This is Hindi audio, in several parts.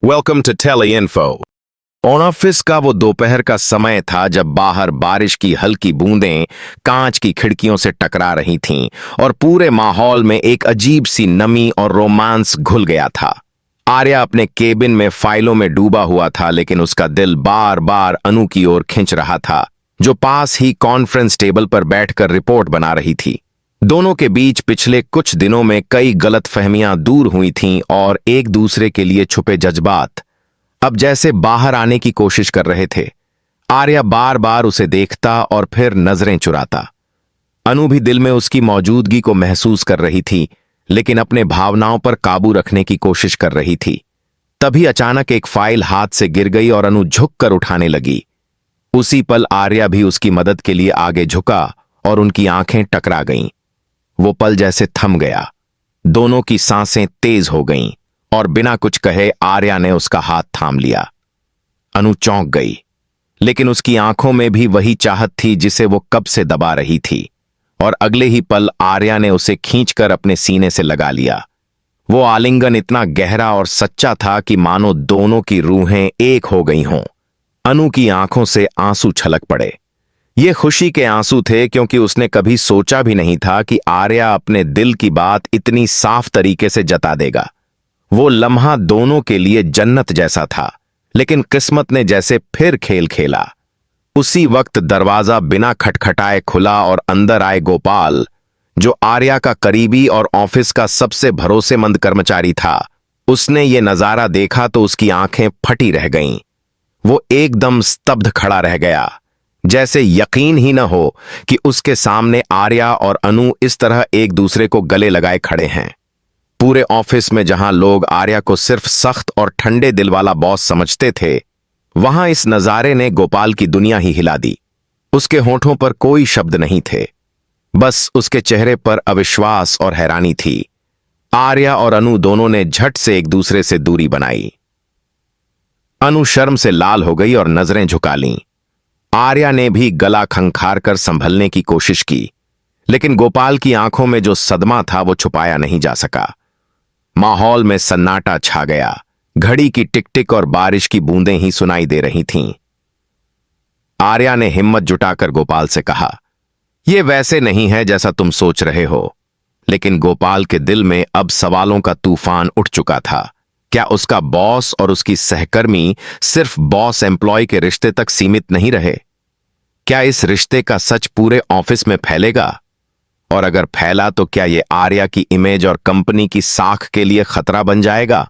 Welcome to Tele Info. On office का वो दोपहर का समय था जब बाहर बारिश की हल्की बूंदें कांच की खिड़कियों से टकरा रही थीं और पूरे माहौल में एक अजीब सी नमी और रोमांस घुल गया था। आर्या अपने केबिन में फाइलों में डूबा हुआ था, लेकिन उसका दिल बार बार अनु की ओर खिंच रहा था, जो पास ही कॉन्फ्रेंस टेबल पर बैठकर रिपोर्ट बना रही थी। दोनों के बीच पिछले कुछ दिनों में कई गलतफहमियां दूर हुई थीं और एक दूसरे के लिए छुपे जज्बात अब जैसे बाहर आने की कोशिश कर रहे थे। आर्या बार बार उसे देखता और फिर नजरें चुराता। अनु भी दिल में उसकी मौजूदगी को महसूस कर रही थी, लेकिन अपने भावनाओं पर काबू रखने की कोशिश कर रही थी। तभी अचानक एक फाइल हाथ से गिर गई और अनु झुककर उठाने लगी। उसी पल आर्या भी उसकी मदद के लिए आगे झुका और उनकी आंखें टकरा गईं। वो पल जैसे थम गया। दोनों की सांसें तेज हो गईं और बिना कुछ कहे आर्या ने उसका हाथ थाम लिया। अनु चौंक गई, लेकिन उसकी आंखों में भी वही चाहत थी जिसे वो कब से दबा रही थी, और अगले ही पल आर्या ने उसे खींचकर अपने सीने से लगा लिया। वो आलिंगन इतना गहरा और सच्चा था कि मानो दोनों की रूहें एक हो गई हों। अनु की आंखों से आंसू छलक पड़े। ये खुशी के आंसू थे, क्योंकि उसने कभी सोचा भी नहीं था कि आर्या अपने दिल की बात इतनी साफ तरीके से जता देगा। वो लम्हा दोनों के लिए जन्नत जैसा था, लेकिन किस्मत ने जैसे फिर खेल खेला। उसी वक्त दरवाजा बिना खटखटाए खुला और अंदर आए गोपाल, जो आर्या का करीबी और ऑफिस का सबसे भरोसेमंद कर्मचारी था। उसने ये नजारा देखा तो उसकी आंखें फटी रह गईं। वो एकदम स्तब्ध खड़ा रह गया, जैसे यकीन ही न हो कि उसके सामने आर्या और अनु इस तरह एक दूसरे को गले लगाए खड़े हैं। पूरे ऑफिस में जहां लोग आर्या को सिर्फ सख्त और ठंडे दिल वाला बॉस समझते थे, वहां इस नजारे ने गोपाल की दुनिया ही हिला दी। उसके होठों पर कोई शब्द नहीं थे, बस उसके चेहरे पर अविश्वास और हैरानी थी। आर्या और अनु दोनों ने झट से एक दूसरे से दूरी बनाई। अनु शर्म से लाल हो गई और नजरें झुका लीं। आर्या ने भी गला खंखार कर संभलने की कोशिश की, लेकिन गोपाल की आंखों में जो सदमा था वो छुपाया नहीं जा सका। माहौल में सन्नाटा छा गया। घड़ी की टिक टिक और बारिश की बूंदें ही सुनाई दे रही थीं। आर्या ने हिम्मत जुटाकर गोपाल से कहा, यह वैसे नहीं है जैसा तुम सोच रहे हो। लेकिन गोपाल के दिल में अब सवालों का तूफान उठ चुका था। क्या उसका बॉस और उसकी सहकर्मी सिर्फ बॉस एम्प्लॉय के रिश्ते तक सीमित नहीं रहे? क्या इस रिश्ते का सच पूरे ऑफिस में फैलेगा? और अगर फैला तो क्या ये आर्या की इमेज और कंपनी की साख के लिए खतरा बन जाएगा?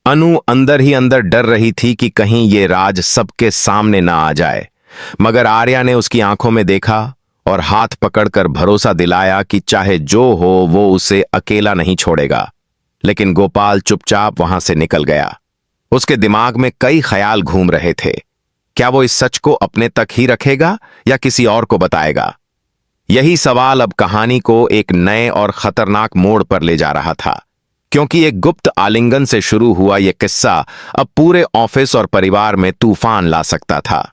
अनु अंदर ही अंदर डर रही थी कि कहीं ये राज सबके सामने ना आ जाए, मगर आर्या ने उसकी आंखों में देखा और हाथ पकड़कर भरोसा दिलाया कि चाहे जो हो वो उसे अकेला नहीं छोड़ेगा। लेकिन गोपाल चुपचाप वहां से निकल गया। उसके दिमाग में कई ख्याल घूम रहे थे। क्या वो इस सच को अपने तक ही रखेगा या किसी और को बताएगा? यही सवाल अब कहानी को एक नए और खतरनाक मोड़ पर ले जा रहा था, क्योंकि एक गुप्त आलिंगन से शुरू हुआ यह किस्सा अब पूरे ऑफिस और परिवार में तूफान ला सकता था।